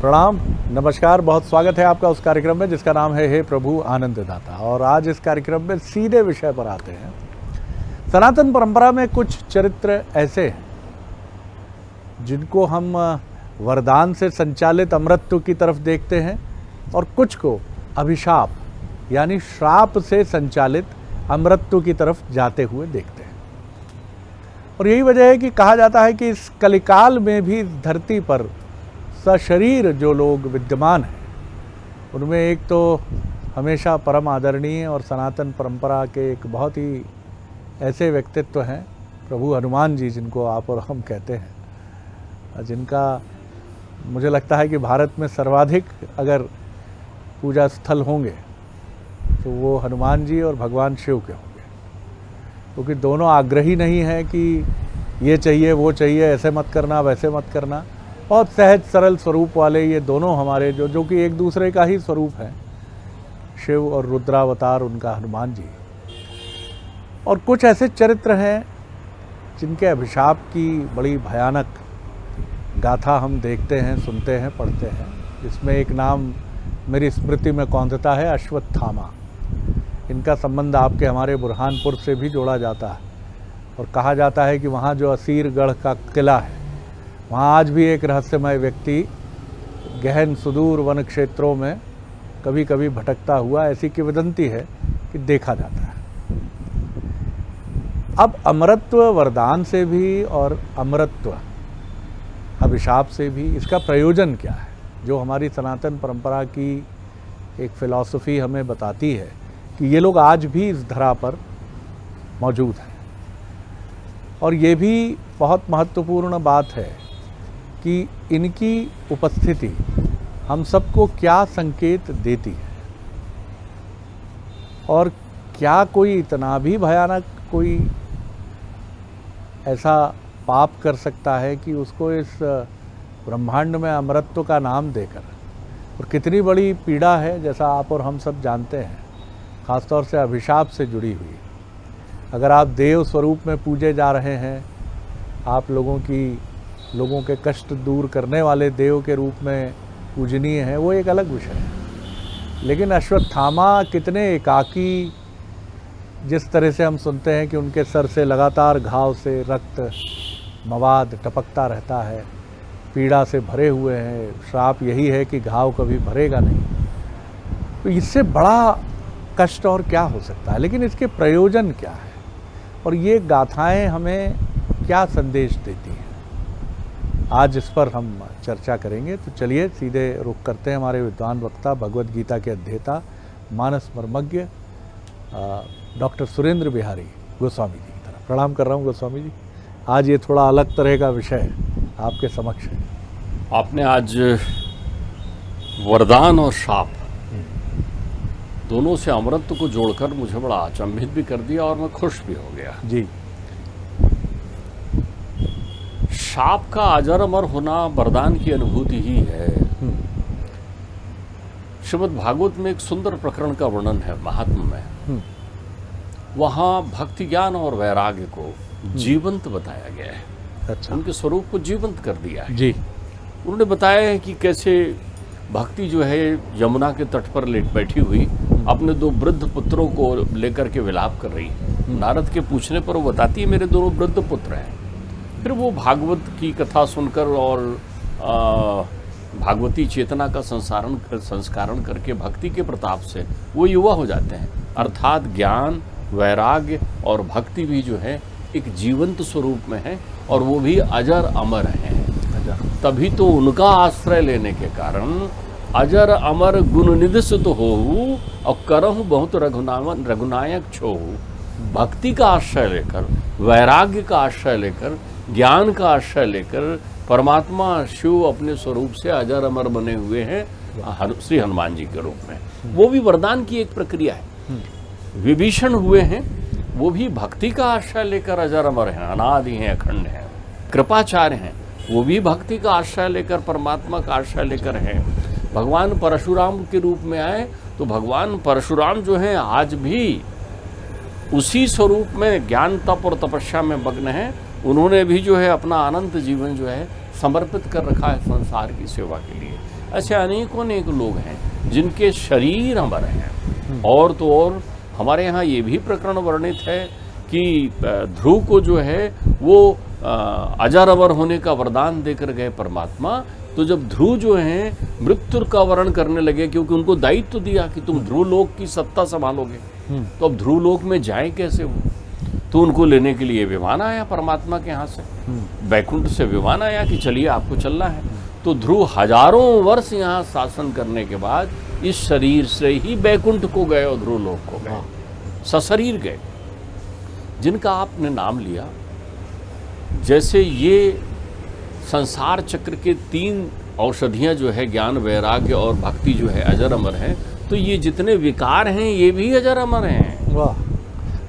प्रणाम, नमस्कार। बहुत स्वागत है आपका उस कार्यक्रम में जिसका नाम है हे प्रभु आनंददाता। और आज इस कार्यक्रम में सीधे विषय पर आते हैं। सनातन परंपरा में कुछ चरित्र ऐसे हैं जिनको हम वरदान से संचालित अमृतत्व की तरफ देखते हैं और कुछ को अभिशाप यानी श्राप से संचालित अमृतत्व की तरफ जाते हुए देखते हैं। और यही वजह है कि कहा जाता है कि इस कलिकाल में भी इस धरती पर सशरीर जो लोग विद्यमान हैं उनमें एक तो हमेशा परम आदरणीय और सनातन परंपरा के एक बहुत ही ऐसे व्यक्तित्व हैं प्रभु हनुमान जी, जिनको आप और हम कहते हैं, जिनका मुझे लगता है कि भारत में सर्वाधिक अगर पूजा स्थल होंगे तो वो हनुमान जी और भगवान शिव के होंगे, क्योंकि दोनों आग्रही नहीं हैं कि ये चाहिए वो चाहिए, ऐसे मत करना वैसे मत करना। बहुत सहज सरल स्वरूप वाले ये दोनों हमारे जो कि एक दूसरे का ही स्वरूप है, शिव और रुद्रावतार उनका हनुमान जी। और कुछ ऐसे चरित्र हैं जिनके अभिशाप की बड़ी भयानक गाथा हम देखते हैं, सुनते हैं, पढ़ते हैं। इसमें एक नाम मेरी स्मृति में कौंधता है, अश्वत्थामा। इनका संबंध आपके हमारे बुरहानपुर से भी जोड़ा जाता है और कहा जाता है कि वहाँ जो असीरगढ़ का किला है वहाँ आज भी एक रहस्यमय व्यक्ति गहन सुदूर वन क्षेत्रों में कभी कभी भटकता हुआ, ऐसी किंवदंती है कि देखा जाता है। अब अमरत्व वरदान से भी और अमरत्व अभिशाप से भी इसका प्रयोजन क्या है, जो हमारी सनातन परंपरा की एक फिलॉसफी हमें बताती है कि ये लोग आज भी इस धरा पर मौजूद हैं। और ये भी बहुत महत्वपूर्ण बात है कि इनकी उपस्थिति हम सबको क्या संकेत देती है और क्या कोई इतना भी भयानक कोई ऐसा पाप कर सकता है कि उसको इस ब्रह्मांड में अमरत्व का नाम देकर, और कितनी बड़ी पीड़ा है जैसा आप और हम सब जानते हैं, ख़ासतौर से अभिशाप से जुड़ी हुई। अगर आप देव स्वरूप में पूजे जा रहे हैं, आप लोगों के कष्ट दूर करने वाले देव के रूप में पूजनीय हैं, वो एक अलग विषय है। लेकिन अश्वत्थामा कितने एकाकी, जिस तरह से हम सुनते हैं कि उनके सर से लगातार घाव से रक्त मवाद टपकता रहता है, पीड़ा से भरे हुए हैं, श्राप यही है कि घाव कभी भरेगा नहीं। तो इससे बड़ा कष्ट और क्या हो सकता है। लेकिन इसके प्रयोजन क्या है और ये गाथाएं हमें क्या संदेश देती हैं, आज इस पर हम चर्चा करेंगे। तो चलिए सीधे रुख करते हैं हमारे विद्वान वक्ता, भगवद गीता के अध्येता, मानस मर्मज्ञ डॉक्टर सुरेंद्र बिहारी गोस्वामी जी की तरफ। प्रणाम कर रहा हूँ गोस्वामी जी। आज ये थोड़ा अलग तरह का विषय आपके समक्ष है। आपने आज वरदान और शाप दोनों से अमृत को जोड़कर मुझे बड़ा अचंभित भी कर दिया और मैं खुश भी हो गया जी। शाप का अजर अमर होना वरदान की अनुभूति ही है। श्रीमद् भागवत में एक सुंदर प्रकरण का वर्णन है महात्मा में। वहाँ भक्ति ज्ञान और वैराग्य को जीवंत बताया गया है। अच्छा। उनके स्वरूप को जीवंत कर दिया है जी। उन्होंने बताया है कि कैसे भक्ति जो है यमुना के तट पर लेट बैठी हुई अपने दो वृद्ध पुत्रों को लेकर के विलाप कर रही है। नारद के पूछने पर वो बताती है मेरे दोनों वृद्ध पुत्र हैं। फिर वो भागवत की कथा सुनकर और भागवती चेतना का संस्कारण करके भक्ति के प्रताप से वो युवा हो जाते हैं। अर्थात ज्ञान वैराग्य और भक्ति भी जो है एक जीवंत स्वरूप में है और वो भी अजर अमर हैं। तभी तो उनका आश्रय लेने के कारण अजर अमर गुण निधिसित होहु और करहु बहुत रघुनायक छोहु। भक्ति का आश्रय लेकर, वैराग्य का आश्रय लेकर, ज्ञान का आश्रय लेकर परमात्मा शिव अपने स्वरूप से अजर अमर बने हुए हैं श्री हनुमान जी के रूप में। वो भी वरदान की एक प्रक्रिया है। विभीषण हुए हैं, वो भी भक्ति का आश्रय लेकर अजर अमर हैं, अनादि हैं, अखंड हैं। कृपाचार्य हैं, वो भी भक्ति का आश्रय लेकर परमात्मा का आश्रय लेकर हैं। भगवान परशुराम के रूप में आए तो भगवान परशुराम जो हैं आज भी उसी स्वरूप में ज्ञान तप और तपस्या में मग्न हैं। उन्होंने भी जो है अपना अनंत जीवन जो है समर्पित कर रखा है संसार की सेवा के लिए। ऐसे अनेकों अनेक लोग हैं जिनके शरीर अमर हैं। और तो और हमारे यहाँ ये भी प्रकरण वर्णित है कि ध्रुव को जो है वो अजर अमर होने का वरदान देकर गए परमात्मा। तो जब ध्रुव जो हैं मृत्यु का वर्ण करने लगे, क्योंकि उनको दायित्व दिया कि तुम ध्रुव लोक की सत्ता संभालोगे, तो अब ध्रुव लोक में जाए कैसे वो? तो उनको लेने के लिए विमान आया परमात्मा के यहाँ से, बैकुंठ से विमान आया कि चलिए आपको चलना है। तो ध्रुव हजारों वर्ष यहाँ शासन करने के बाद इस शरीर से ही बैकुंठ को गए और ध्रुव लोक को गए, सशरीर गए। जिनका आपने नाम लिया, जैसे ये संसार चक्र के 3 औषधियाँ जो है ज्ञान, वैराग्य और भक्ति जो है अजर अमर हैं, तो ये जितने विकार हैं ये भी अजर अमर हैं। वाह,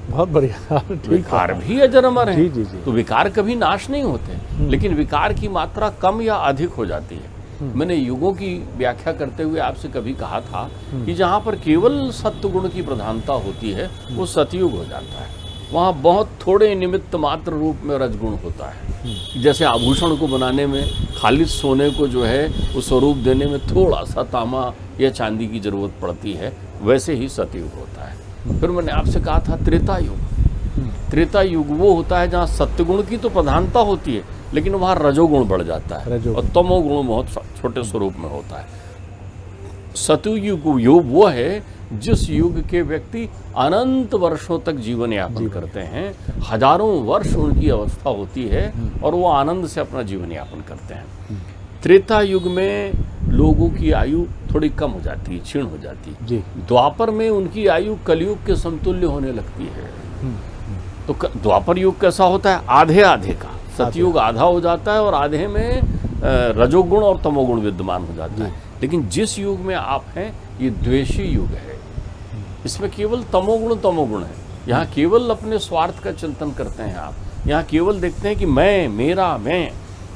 बहुत बढ़िया। विकार भी अजर अमर हैं। जी जी जी। तो विकार कभी नाश नहीं होते, लेकिन विकार की मात्रा कम या अधिक हो जाती है। मैंने युगों की व्याख्या करते हुए आपसे कभी कहा था कि जहाँ पर केवल सत्वगुण की प्रधानता होती है वो सतयुग हो जाता है। वहाँ बहुत थोड़े निमित्त मात्र रूप में रजगुण होता है। जैसे आभूषण को बनाने में खालिद सोने को जो है वो स्वरूप देने में थोड़ा सा तांबा या चांदी की जरूरत पड़ती है, वैसे ही सतयुग होता है। फिर मैंने आपसे कहा था त्रेता युग। त्रेता युग वो होता है जहाँ सत्वगुण की तो प्रधानता होती है, लेकिन वहाँ रजोगुण बढ़ जाता है और तमोगुण बहुत छोटे स्वरूप में होता है। सतयुग युग वो है जिस युग के व्यक्ति अनंत वर्षों तक जीवन यापन करते हैं, हजारों वर्ष उनकी अवस्था होती है और वो आनंद से अपना जीवन यापन करते हैं। त्रेता युग में लोगों की आयु थोड़ी कम हो जाती है, क्षीण हो जाती है। द्वापर में उनकी आयु कलयुग के समतुल्य होने लगती है। तो द्वापर युग कैसा होता है? आधे आधे का। सतयुग आधा हो जाता है और आधे में रजोगुण और तमोगुण विद्यमान हो जाता है। लेकिन जिस युग में आप हैं ये द्वेषी युग है। इसमें केवल तमोगुण है। यहाँ केवल अपने स्वार्थ का चिंतन करते हैं आप। यहाँ केवल देखते हैं कि मैं, मेरा, मैं,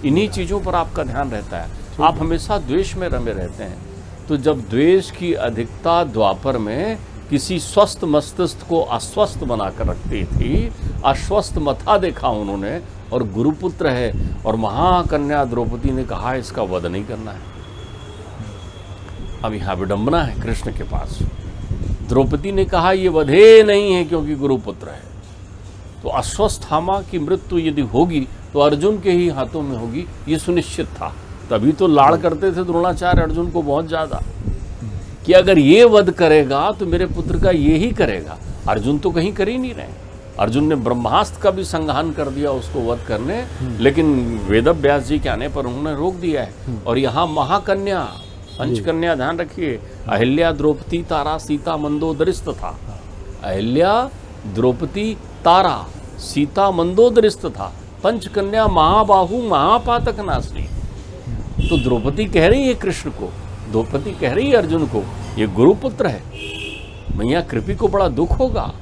इन्हीं चीज़ों पर आपका ध्यान रहता है। आप हमेशा द्वेष में रमे रहते हैं। तो जब द्वेष की अधिकता द्वापर में किसी स्वस्थ मस्तिष्क को अस्वस्थ बनाकर रखती थी, अस्वस्थ मथा देखा उन्होंने, और गुरुपुत्र है और महाकन्या द्रौपदी ने कहा इसका वध नहीं करना है। अब यहाँ विडंबना है कृष्ण के पास। द्रौपदी ने कहा ये वधे नहीं है क्योंकि गुरुपुत्र है। तो अश्वस्थामा की मृत्यु यदि होगी तो अर्जुन के ही हाथों में होगी, ये सुनिश्चित था। तभी तो लाड़ करते थे द्रोणाचार्य अर्जुन को बहुत ज़्यादा, कि अगर ये वध करेगा तो मेरे पुत्र का ये ही करेगा। अर्जुन तो कहीं कर ही नहीं रहे। अर्जुन ने ब्रह्मास्त्र का भी संघान कर दिया उसको वध करने, लेकिन वेदव्यास जी के आने पर उन्होंने रोक दिया है। और यहाँ महाकन्या, पंचकन्या ध्यान रखिए, अहिल्या, द्रौपदी, तारा, सीता, मंदोदरिस्त था। अहिल्या, द्रौपदी, तारा, सीता, मंदोदरिस्त था। पंचकन्या महाबाहु महापातक नासनी। तो द्रौपदी कह रही है कृष्ण को, द्रौपदी कह रही है अर्जुन को, ये गुरुपुत्र है, मैया कृपी को बड़ा दुख होगा,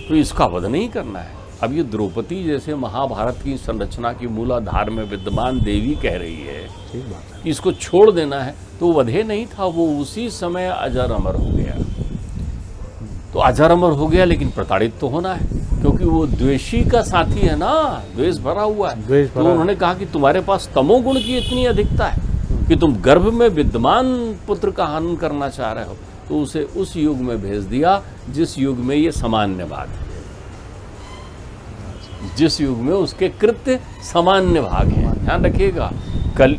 तो इसका वध नहीं करना है। अब ये द्रौपदी जैसे महाभारत की संरचना की मूलाधार में विद्यमान देवी कह रही है कि इसको छोड़ देना है, तो वधे नहीं था, वो उसी समय अजर अमर हो गया। तो अजर अमर हो गया, लेकिन प्रताड़ित तो होना है, क्योंकि वो द्वेषी का साथी है ना, द्वेष भरा हुआ है। तो उन्होंने कहा कि तुम्हारे पास तमोगुण की इतनी अधिकता है कि तुम गर्भ में विद्यमान पुत्र का हनन करना चाह रहे हो, तो उसे उस युग में भेज दिया जिस युग में ये सामान्य बात है, जिस युग में उसके कृत्य सामान्य भाग हैं। ध्यान रखिएगा, कल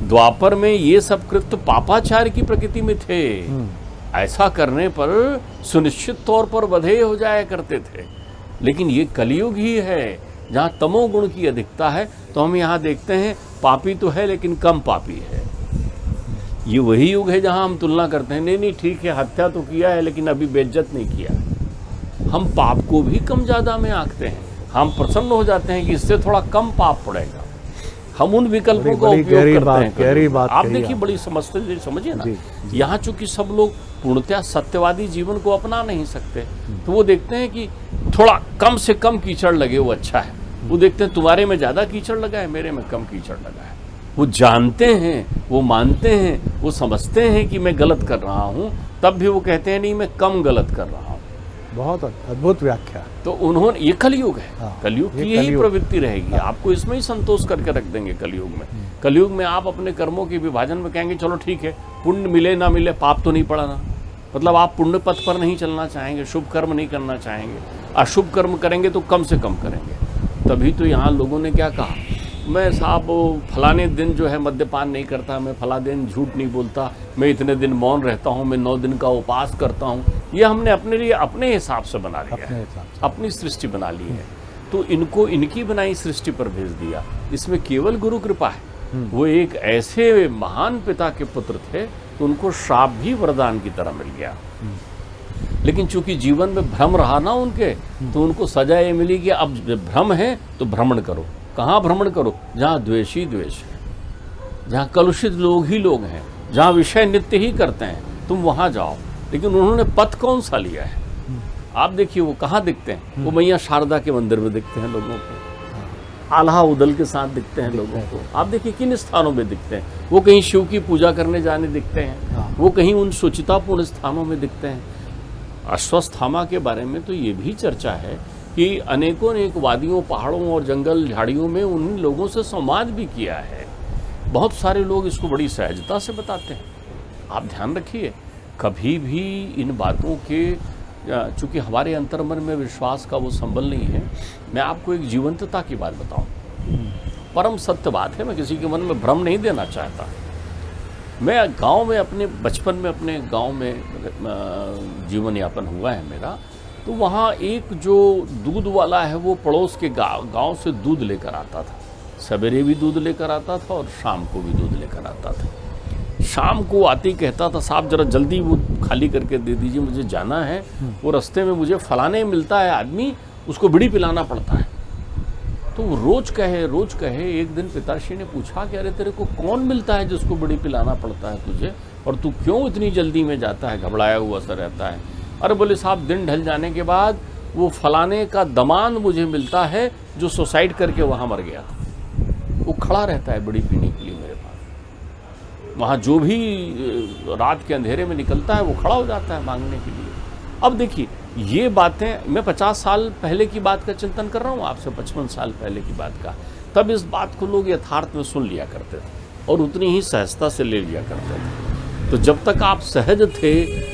द्वापर में ये सब कृत्य पापाचार की प्रकृति में थे। ऐसा करने पर सुनिश्चित तौर पर वधेय हो जाया करते थे। लेकिन ये कलयुग ही है जहाँ तमोगुण की अधिकता है। तो हम यहाँ देखते हैं पापी तो है लेकिन कम पापी है। ये वही युग है जहाँ हम तुलना करते हैं, नहीं ठीक है, हत्या तो किया है लेकिन अभी बेइज्जत नहीं किया। हम पाप को भी कम ज़्यादा में आंकते हैं। हम प्रसन्न हो जाते हैं कि इससे थोड़ा कम पाप पड़ेगा। हम उन विकल्पों का उपयोग करते हैं। आप देखिए, बड़ी समझिए ना, यहाँ चूंकि सब लोग पूर्णतः सत्यवादी जीवन को अपना नहीं सकते, तो वो देखते हैं कि थोड़ा कम से कम कीचड़ लगे वो अच्छा है। वो देखते हैं तुम्हारे में ज़्यादा कीचड़ लगा है, मेरे में कम कीचड़ लगा है। वो जानते हैं, वो मानते हैं, वो समझते हैं कि मैं गलत कर रहा हूँ, तब भी वो कहते हैं नहीं मैं कम गलत कर रहा हूँ। बहुत अद्भुत व्याख्या। तो उन्होंने, ये कलयुग है, हाँ, कलयुग ये की यही कलयुग। प्रवृत्ति रहेगी, आपको इसमें ही संतोष करके रख देंगे कलयुग में। कलयुग में आप अपने कर्मों के विभाजन में कहेंगे चलो ठीक है, पुण्य मिले ना मिले पाप तो नहीं पड़ाना, मतलब आप पुण्य पथ पर नहीं चलना चाहेंगे, शुभ कर्म नहीं करना चाहेंगे, अशुभ कर्म करेंगे तो कम से कम करेंगे। तभी तो यहाँ लोगों ने क्या कहा, मैं साहब फलाने दिन जो है मद्यपान नहीं करता, मैं फला दिन झूठ नहीं बोलता, मैं इतने दिन मौन रहता हूँ, मैं 9 दिन का उपवास करता हूँ। ये हमने अपने लिए अपने हिसाब से बना लिया है, अपनी सृष्टि बना ली है। तो इनको इनकी बनाई सृष्टि पर भेज दिया। इसमें केवल गुरु कृपा है। वो एक ऐसे महान पिता के पुत्र थे तो उनको श्राप भी वरदान की तरह मिल गया। लेकिन चूंकि जीवन में भ्रम रहा ना उनके, तो उनको सजा ये मिली कि अब भ्रम है तो भ्रमण करो। कहाँ भ्रमण करो? जहाँ द्वेष ही द्वेष है, जहाँ कलुषित लोग ही लोग हैं, जहाँ विषय नित्य ही करते हैं, तुम वहाँ जाओ। लेकिन उन्होंने पथ कौन सा लिया है? आप देखिए वो कहाँ दिखते हैं, वो मैया शारदा के मंदिर में दिखते हैं लोगों को, आल्हा उदल के साथ दिखते हैं लोगों को। आप देखिए किन स्थानों में दिखते हैं, वो कहीं शिव की पूजा करने जाने दिखते हैं, वो कहीं उन शुचितापूर्ण स्थानों में दिखते हैं। अश्वत्थामा के बारे में तो ये भी चर्चा है कि अनेकों अनेक वादियों, पहाड़ों और जंगल झाड़ियों में उन लोगों से संवाद भी किया है। बहुत सारे लोग इसको बड़ी सहजता से बताते हैं। आप ध्यान रखिए, कभी भी इन बातों के, चूँकि हमारे अंतर्मन में विश्वास का वो संबल नहीं है, मैं आपको एक जीवंतता की बात बताऊं, परम सत्य बात है, मैं किसी के मन में भ्रम नहीं देना चाहता। मैं गांव में अपने बचपन में अपने गांव में जीवन यापन हुआ है मेरा, तो वहाँ एक जो दूध वाला है वो पड़ोस के गांव से दूध लेकर आता था। सवेरे भी दूध लेकर आता था और शाम को भी दूध लेकर आता था। शाम को आते ही कहता था, साहब जरा जल्दी वो खाली करके दे दीजिए, मुझे जाना है, वो रास्ते में मुझे फलाने मिलता है आदमी, उसको बीड़ी पिलाना पड़ता है। तो वो रोज कहे। एक दिन पिताश्री ने पूछा कि अरे तेरे को कौन मिलता है जिसको बीड़ी पिलाना पड़ता है तुझे, और तू क्यों इतनी जल्दी में जाता है, घबराया हुआ सा रहता है? अरे बोले साहब दिन ढल जाने के बाद वो फलाने का दमान मुझे मिलता है जो सुसाइड करके वहाँ मर गया। वो खड़ा रहता है बीड़ी पीने के लिए मेरे पास, वहाँ जो भी रात के अंधेरे में निकलता है वो खड़ा हो जाता है मांगने के लिए। अब देखिए ये बातें, मैं 50 साल पहले की बात का चिंतन कर रहा हूँ आपसे, 55 साल पहले की बात का। तब इस बात को लोग यथार्थ में सुन लिया करते थे और उतनी ही सहजता से ले लिया करते थे। तो जब तक आप सहज थे,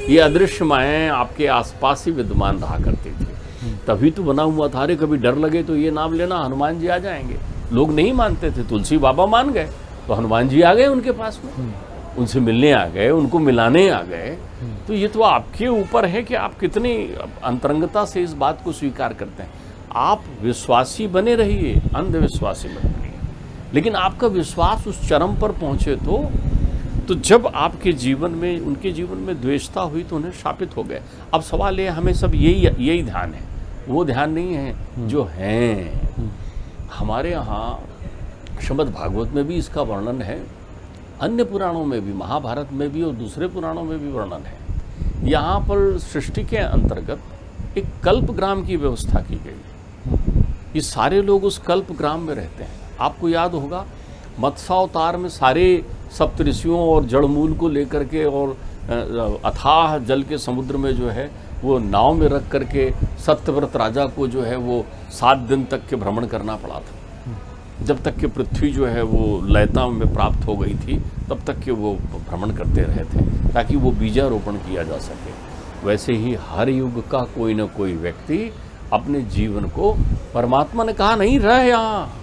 ये अदृश्य मायाएं आपके आसपास ही विद्यमान रहा करती थी। तभी तो बना हुआ था, अरे कभी डर लगे तो ये नाम लेना, हनुमान जी आ जाएंगे। लोग नहीं मानते थे, तुलसी बाबा मान गए तो हनुमान जी आ गए उनके पास में, उनसे मिलने आ गए, उनको मिलाने आ गए। तो ये तो आपके ऊपर है कि आप कितनी अंतरंगता से इस बात को स्वीकार करते हैं। आप विश्वासी बने रहिए, अंधविश्वासी मत बनिए। लेकिन आपका विश्वास उस चरम पर पहुंचे तो जब आपके जीवन में, उनके जीवन में द्वेषता हुई तो उन्हें शापित हो गए। अब सवाल ये, हमें सब यही ध्यान है, वो ध्यान नहीं है जो हैं। हमारे यहाँ श्रीमद् भागवत में भी इसका वर्णन है, अन्य पुराणों में भी, महाभारत में भी और दूसरे पुराणों में भी वर्णन है। यहाँ पर सृष्टि के अंतर्गत एक कल्प ग्राम की व्यवस्था की गई। ये सारे लोग उस कल्प ग्राम में रहते हैं। आपको याद होगा मत्स्यावतार में सारे सप्तऋषियों और जड़मूल को लेकर के और अथाह जल के समुद्र में जो है वो नाव में रख करके सत्यव्रत राजा को जो है वो 7 दिन तक के भ्रमण करना पड़ा था। जब तक कि पृथ्वी जो है वो लयता में प्राप्त हो गई थी, तब तक के वो भ्रमण करते रहे थे ताकि वो बीजारोपण किया जा सके। वैसे ही हर युग का कोई न कोई व्यक्ति अपने जीवन को, परमात्मा ने कहा नहीं रह यहाँ।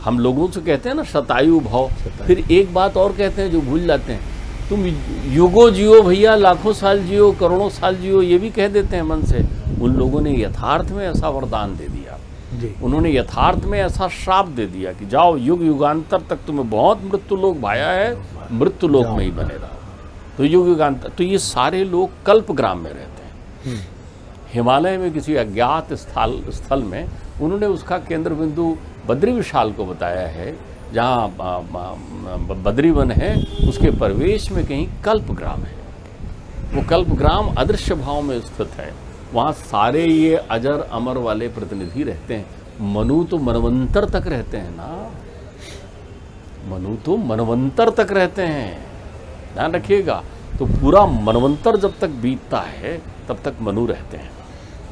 हम लोगों से कहते हैं ना शतायु भव, फिर एक बात और कहते हैं जो भूल जाते हैं, तुम युगो जियो भैया, लाखों साल जियो, करोड़ों साल जियो, ये भी कह देते हैं मन से। उन लोगों ने यथार्थ में ऐसा वरदान दे दिया, उन्होंने यथार्थ में ऐसा श्राप दे दिया कि जाओ युग युगांतर तक तुम्हें बहुत मृत्यु लोक भाया है, मृत्यु लोक में ही बने रहो। तो युग युगांतर, तो ये सारे लोग कल्प ग्राम में रहते हैं। हिमालय में किसी अज्ञात स्थल में उन्होंने उसका केंद्र बिंदु बद्री विशाल को बताया है, जहाँ बद्रीवन है उसके प्रवेश में कहीं कल्प ग्राम है। वो कल्प ग्राम अदृश्य भाव में स्थित है। वहाँ सारे ये अजर अमर वाले प्रतिनिधि रहते हैं। मनु तो मनवंतर तक रहते हैं ना, मनु तो मनवंतर तक रहते हैं, ध्यान रखिएगा। तो पूरा मनवंतर जब तक बीतता है तब तक मनु रहते हैं,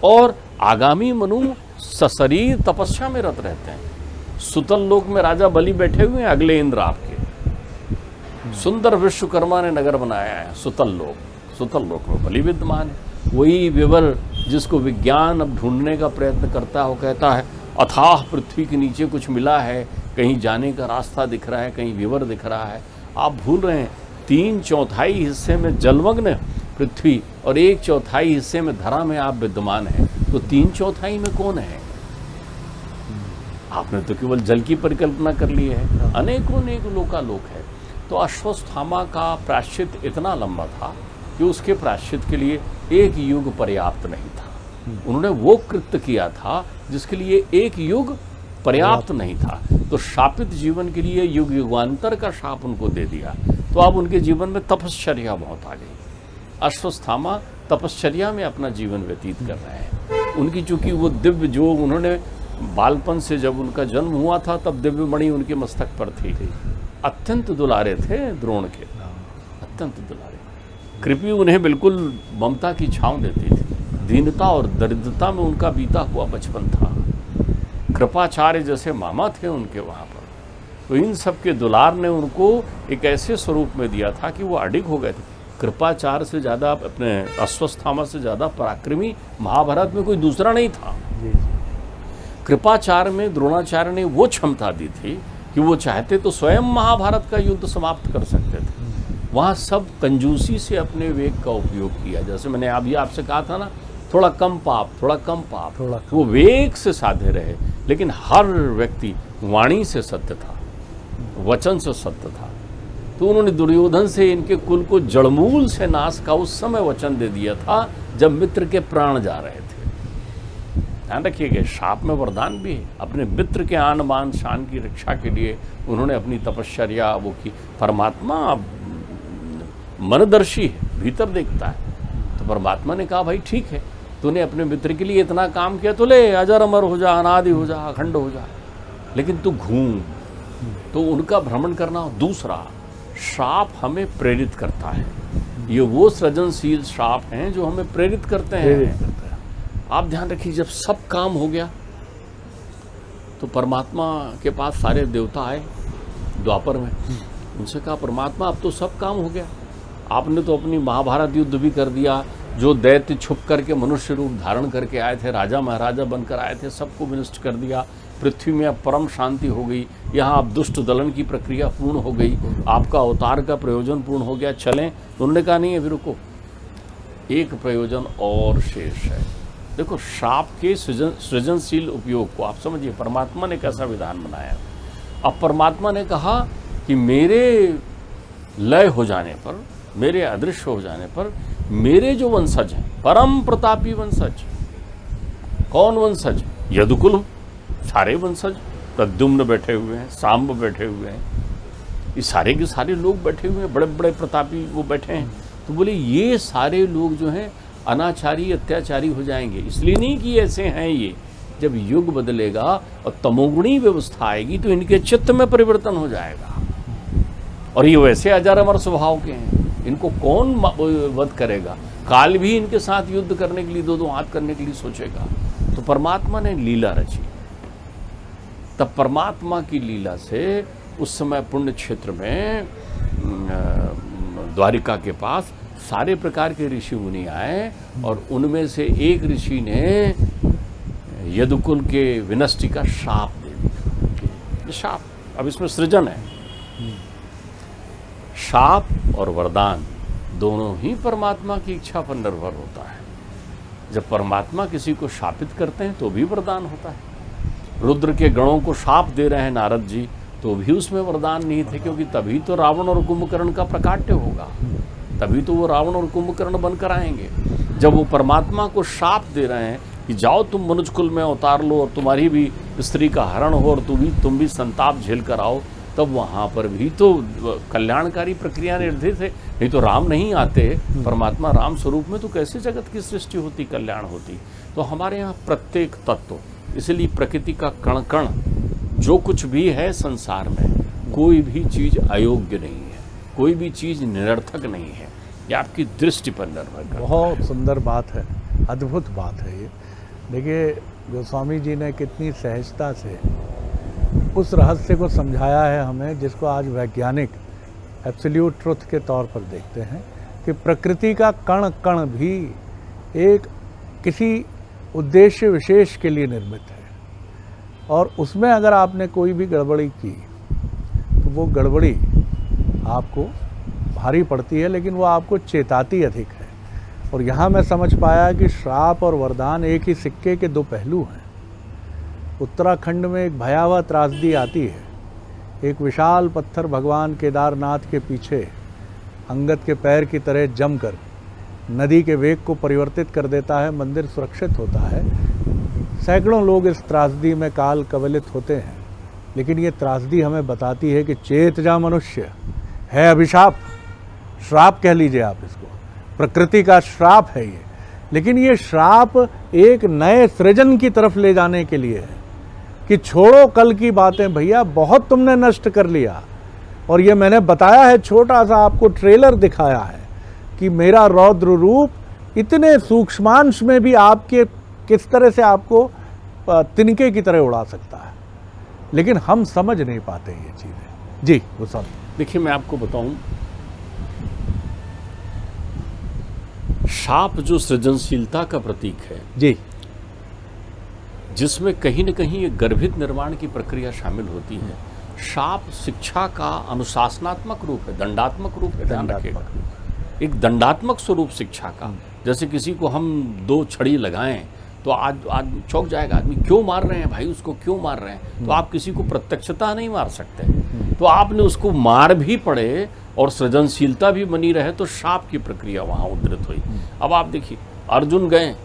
और आगामी मनु सशरीर तपस्या में रत रहते हैं। सुतल लोक में राजा बलि बैठे हुए हैं, अगले इंद्र आपके। सुंदर विश्वकर्मा ने नगर बनाया है सुतल लोक में बलि विद्यमान है। वही विवर जिसको विज्ञान अब ढूंढने का प्रयत्न करता है, वो कहता है अथाह पृथ्वी के नीचे कुछ मिला है, कहीं जाने का रास्ता दिख रहा है, कहीं विवर दिख रहा है। आप भूल रहे हैं 3/4 हिस्से में जलमग्न पृथ्वी और 1/4 हिस्से में धरा में आप विद्यमान हैं, तो 3/4 में कौन है? आपने तो केवल जल की परिकल्पना कर ली है, अनेकों लोकालोक है। तो अश्वत्थामा का प्रायश्चित इतना लंबा था कि उसके प्रायश्चित के लिए एक युग पर्याप्त नहीं था। उन्होंने वो कृत्य किया था जिसके लिए एक युग पर्याप्त नहीं था, तो शापित जीवन के लिए युग युगांतर का शाप उनको दे दिया। तो अब उनके जीवन में तपश्चर्या बहुत आ गई। अश्वत्थामा तपश्चर्या में अपना जीवन व्यतीत कर रहे हैं। उनकी चूंकि वो दिव्य, जो उन्होंने बालपन से जब उनका जन्म हुआ था तब दिव्य मणि उनके मस्तक पर थी। अत्यंत दुलारे थे द्रोण के, अत्यंत दुलारे। कृपी उन्हें बिल्कुल ममता की छांव देती थी। दीनता और दरिद्रता में उनका बीता हुआ बचपन था। कृपाचार्य जैसे मामा थे उनके वहाँ पर। तो इन सब के दुलार ने उनको एक ऐसे स्वरूप में दिया था कि वो अडिग हो गए थे। कृपाचार्य से ज़्यादा, अपने अश्वत्थामा से ज़्यादा पराक्रमी महाभारत में कोई दूसरा नहीं था। कृपाचार्य में द्रोणाचार्य ने वो क्षमता दी थी कि वो चाहते तो स्वयं महाभारत का युद्ध समाप्त कर सकते थे। वहाँ सब कंजूसी से अपने वेग का उपयोग किया। जैसे मैंने अभी आपसे कहा था ना, थोड़ा कम पाप, थोड़ा कम पाप, वो वेग से साधे रहे। लेकिन हर व्यक्ति वाणी से सत्य था, वचन से सत्य था। तो उन्होंने दुर्योधन से इनके कुल को जड़मूल से नाश का उस समय वचन दे दिया था जब मित्र के प्राण जा रहे थे। ध्यान रखिएगा, शाप में वरदान भी है। अपने मित्र के आन बान शान की रक्षा के लिए उन्होंने अपनी तपश्चर्या वो की। परमात्मा मनदर्शी है, भीतर देखता है। तो परमात्मा ने कहा भाई ठीक है, तूने अपने मित्र के लिए इतना काम किया, तो ले अजर अमर हो जा, अनादि हो जा, अखंड हो जा, लेकिन तू घूम। तो उनका भ्रमण करना। दूसरा, श्राप हमें प्रेरित करता है। ये वो सृजनशील श्राप हैं जो हमें प्रेरित करते हैं। आप ध्यान रखिए, जब सब काम हो गया तो परमात्मा के पास सारे देवता आए द्वापर में। उनसे कहा परमात्मा अब तो सब काम हो गया, आपने तो अपनी महाभारत युद्ध भी कर दिया। जो दैत्य छुप करके मनुष्य रूप धारण करके आए थे, राजा महाराजा बनकर आए थे, सबको विनष्ट कर दिया। पृथ्वी में अब परम शांति हो गई। यहाँ अब दुष्ट दलन की प्रक्रिया पूर्ण हो गई, आपका अवतार का प्रयोजन पूर्ण हो गया, चलें। उन्होंने कहा नहीं, अभी रुको, एक प्रयोजन और शेष है। देखो, श्राप के सृजनशील उपयोग को आप समझिए। परमात्मा ने कैसा विधान बनाया। अब परमात्मा ने कहा कि मेरे लय हो जाने पर, मेरे अदृश्य हो जाने पर, मेरे जो वंशज हैं, परम प्रतापी वंशज। कौन वंशज? यदुकुल, सारे वंशज। प्रद्युम्न बैठे हुए हैं, सांब बैठे हुए हैं, ये सारे के सारे लोग बैठे हुए हैं, बड़े बड़े प्रतापी वो बैठे हैं। तो बोले ये सारे लोग जो हैं अनाचारी, अत्याचारी हो जाएंगे। इसलिए नहीं कि ऐसे हैं ये, जब युग बदलेगा और तमोगुणी व्यवस्था आएगी तो इनके चित्त में परिवर्तन हो जाएगा। और ये वैसे अजर अमर स्वभाव के हैं, इनको कौन वध करेगा? काल भी इनके साथ युद्ध करने के लिए, दो हाथ करने के लिए सोचेगा। तो परमात्मा ने लीला रची। तब परमात्मा की लीला से उस समय पुण्य क्षेत्र में द्वारिका के पास सारे प्रकार के ऋषि मुनि आए, और उनमें से एक ऋषि ने यदुकुल के विनष्टि का शाप दे दिया। शाप, अब इसमें सृजन है। शाप और वरदान दोनों ही परमात्मा की इच्छा पर निर्भर होता है। जब परमात्मा किसी को शापित करते हैं तो भी वरदान होता है। रुद्र के गणों को शाप दे रहे हैं नारद जी, तो भी उसमें वरदान नहीं थे, क्योंकि तभी तो रावण और कुंभकर्ण का प्रकाट्य होगा, तभी तो वो रावण और कुंभकर्ण बनकर आएंगे। जब वो परमात्मा को शाप दे रहे हैं कि जाओ तुम मनुष्य कुल में अवतार लो और तुम्हारी भी स्त्री का हरण हो और तुम भी संताप झेल कर आओ, तब वहाँ पर भी तो कल्याणकारी प्रक्रिया निर्धारित है। नहीं तो राम नहीं आते, परमात्मा राम स्वरूप में, तो कैसे जगत की सृष्टि होती, कल्याण होती। तो हमारे यहाँ प्रत्येक तत्व, इसलिए प्रकृति का कण कण जो कुछ भी है संसार में, कोई भी चीज़ अयोग्य नहीं है, कोई भी चीज़ निरर्थक नहीं है। ये आपकी दृष्टि पर निर्भर करता है। बहुत सुंदर बात है, अद्भुत बात है ये। देखिए गोस्वामी जी ने कितनी सहजता से उस रहस्य को समझाया है हमें, जिसको आज वैज्ञानिक एब्सोल्यूट ट्रुथ के तौर पर देखते हैं कि प्रकृति का कण कण भी एक किसी उद्देश्य विशेष के लिए निर्मित है, और उसमें अगर आपने कोई भी गड़बड़ी की तो वो गड़बड़ी आपको भारी पड़ती है, लेकिन वो आपको चेताती अधिक है। और यहाँ मैं समझ पाया कि श्राप और वरदान एक ही सिक्के के दो पहलू हैं। उत्तराखंड में एक भयावह त्रासदी आती है। एक विशाल पत्थर भगवान केदारनाथ के पीछे अंगद के पैर की तरह जमकर नदी के वेग को परिवर्तित कर देता है। मंदिर सुरक्षित होता है। सैकड़ों लोग इस त्रासदी में काल कवलित होते हैं, लेकिन ये त्रासदी हमें बताती है कि चेत जा मनुष्य है अभिशाप, श्राप कह लीजिए आप इसको, प्रकृति का श्राप है ये। लेकिन ये श्राप एक नए सृजन की तरफ ले जाने के लिए है कि छोड़ो कल की बातें भैया, बहुत तुमने नष्ट कर लिया। और ये मैंने बताया है, छोटा सा आपको ट्रेलर दिखाया है कि मेरा रौद्र रूप इतने सूक्ष्मांश में भी आपके किस तरह से आपको तिनके की तरह उड़ा सकता है, लेकिन हम समझ नहीं पाते ये चीज़ें। जी गोस्वामी, देखिए मैं आपको बताऊं, शाप जो सृजनशीलता का प्रतीक है जी, जिसमें कहीं न कहीं एक गर्भित निर्माण की प्रक्रिया शामिल होती है। शाप शिक्षा का अनुशासनात्मक रूप है, दंडात्मक रूप है, ध्यान रखिएगा, एक दंडात्मक स्वरूप शिक्षा का। जैसे किसी को हम दो छड़ी लगाएं तो आज चौंक जाएगा आदमी, क्यों मार रहे हैं भाई, उसको क्यों मार रहे हैं। तो आप किसी को प्रत्यक्षता नहीं मार सकते, तो आपने उसको मार भी पड़े और सृजनशीलता भी बनी रहे, तो शाप की प्रक्रिया वहाँ उद्धृत हुई। अब आप देखिए, अर्जुन गए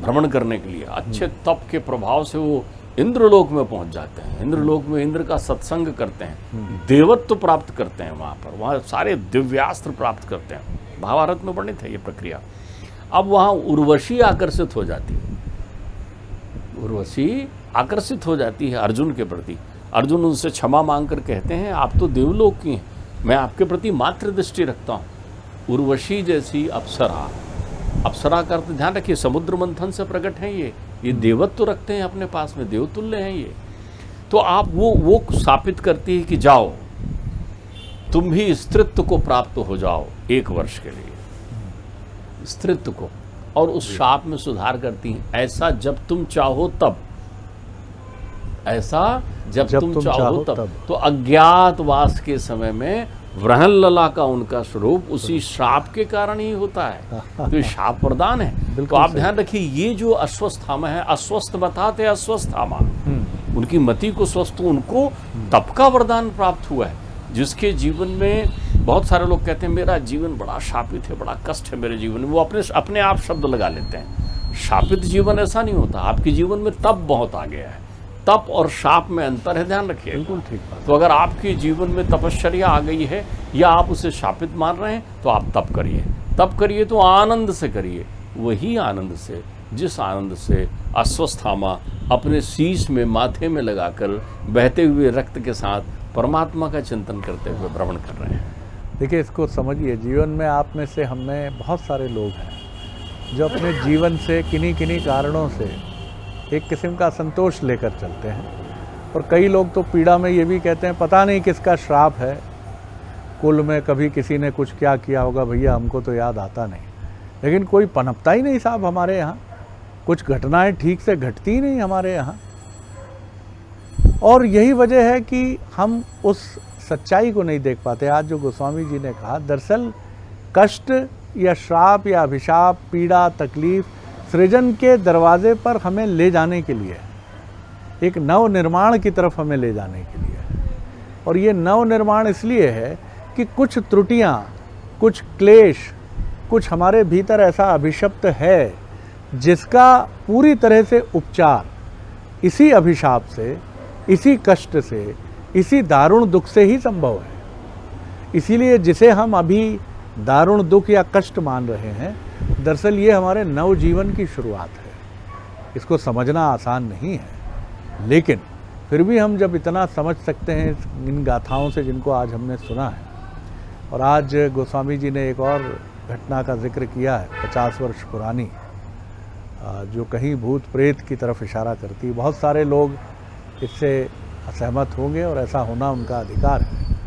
भ्रमण करने के लिए, अच्छे तप के प्रभाव से वो इंद्रलोक में पहुंच जाते हैं। इंद्रलोक में इंद्र का सत्संग करते हैं, देवत्व प्राप्त करते हैं, वहाँ सारे दिव्यास्त्र प्राप्त करते हैं। महाभारत में वर्णित है ये प्रक्रिया। अब वहाँ उर्वशी आकर्षित हो जाती है, उर्वशी आकर्षित हो जाती है अर्जुन के प्रति। अर्जुन उनसे क्षमा मांगकर कहते हैं, आप तो देवलोक की हैं, मैं आपके प्रति मात्र दृष्टि रखता हूँ। उर्वशी जैसी अप्सरा, अप्सरा का अर्थ ध्यान रखिए, समुद्र मंथन से प्रकट हैं ये देवत्व तो रखते हैं अपने पास में, देवतुल्य हैं ये। तो आप वो स्थापित करती है कि जाओ तुम भी स्त्रीत्व को प्राप्त हो जाओ 1 वर्ष के लिए, स्त्रीत्व को, और उस शाप में सुधार करती हैं। ऐसा जब तुम चाहो तब, ऐसा जब तुम चाहो तब। तो अज्ञातवास के समय में वृहन लला का उनका स्वरूप उसी श्राप के कारण ही होता है। तो ये शाप वरदान है। तो आप ध्यान रखिए, ये जो अश्वस्थामा है, अस्वस्थ बताते अश्वस्थामा, उनकी मति को स्वस्थ, उनको तप का वरदान प्राप्त हुआ है। जिसके जीवन में बहुत सारे लोग कहते हैं मेरा जीवन बड़ा शापित है, बड़ा कष्ट है मेरे जीवन में, वो अपने आप शब्द लगा लेते हैं। शापित जीवन ऐसा नहीं होता, आपके जीवन में तप बहुत आ गया है। तप और शाप में अंतर है, ध्यान रखिए। बिल्कुल ठीक बात। तो अगर आपके जीवन में तपश्चर्या आ गई है या आप उसे शापित मान रहे हैं, तो आप तप करिए। तप करिए तो आनंद से करिए, वही आनंद से जिस आनंद से अश्वस्थामा अपने शीश में, माथे में लगाकर बहते हुए रक्त के साथ परमात्मा का चिंतन करते हुए भ्रमण कर रहे हैं। देखिए, इसको समझिए, जीवन में आप में से हमें बहुत सारे लोग हैं जो अपने जीवन से किन्हीं कारणों से एक किस्म का संतोष लेकर चलते हैं, और कई लोग तो पीड़ा में ये भी कहते हैं पता नहीं किसका श्राप है, कुल में कभी किसी ने कुछ क्या किया होगा, भैया हमको तो याद आता नहीं। लेकिन कोई पनपता ही नहीं साहब हमारे यहाँ, कुछ घटनाएं ठीक से घटती ही नहीं हमारे यहाँ। और यही वजह है कि हम उस सच्चाई को नहीं देख पाते। आज जो गोस्वामी जी ने कहा, दरअसल कष्ट या श्राप या अभिशाप, पीड़ा, तकलीफ सृजन के दरवाजे पर हमें ले जाने के लिए, एक नव निर्माण की तरफ हमें ले जाने के लिए। और ये नव निर्माण इसलिए है कि कुछ त्रुटियां, कुछ क्लेश, कुछ हमारे भीतर ऐसा अभिशप्त है जिसका पूरी तरह से उपचार इसी अभिशाप से, इसी कष्ट से, इसी दारुण दुख से ही संभव है। इसीलिए जिसे हम अभी दारुण दुख या कष्ट मान रहे हैं, दरअसल ये हमारे नव जीवन की शुरुआत है। इसको समझना आसान नहीं है, लेकिन फिर भी हम जब इतना समझ सकते हैं इन गाथाओं से जिनको आज हमने सुना है, और आज गोस्वामी जी ने एक और घटना का जिक्र किया है 50 वर्ष पुरानी, जो कहीं भूत प्रेत की तरफ इशारा करती है। बहुत सारे लोग इससे असहमत होंगे और ऐसा होना उनका अधिकार है,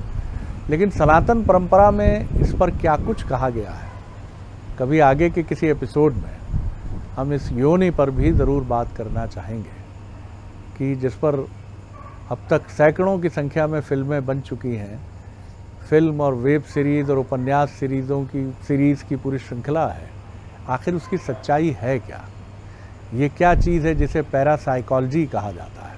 लेकिन सनातन परंपरा में इस पर क्या कुछ कहा गया है, कभी आगे के किसी एपिसोड में हम इस योनि पर भी ज़रूर बात करना चाहेंगे कि जिस पर अब तक सैकड़ों की संख्या में फिल्में बन चुकी हैं। फिल्म और वेब सीरीज़ और उपन्यास सीरीज़ की पूरी श्रृंखला है। आखिर उसकी सच्चाई है क्या? ये क्या चीज़ है जिसे पैरासाइकोलॉजी कहा जाता है,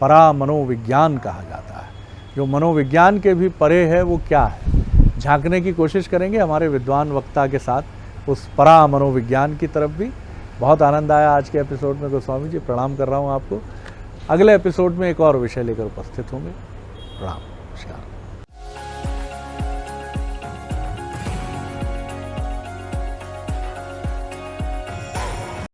परा मनोविज्ञान कहा जाता है, जो मनोविज्ञान के भी परे है, वो क्या है? झांकने की कोशिश करेंगे हमारे विद्वान वक्ता के साथ उस परा मनोविज्ञान की तरफ भी। बहुत आनंद आया आज के एपिसोड में। गोस्वामी जी, प्रणाम कर रहा हूँ आपको। अगले एपिसोड में एक और विषय लेकर उपस्थित होंगे। प्रणाम।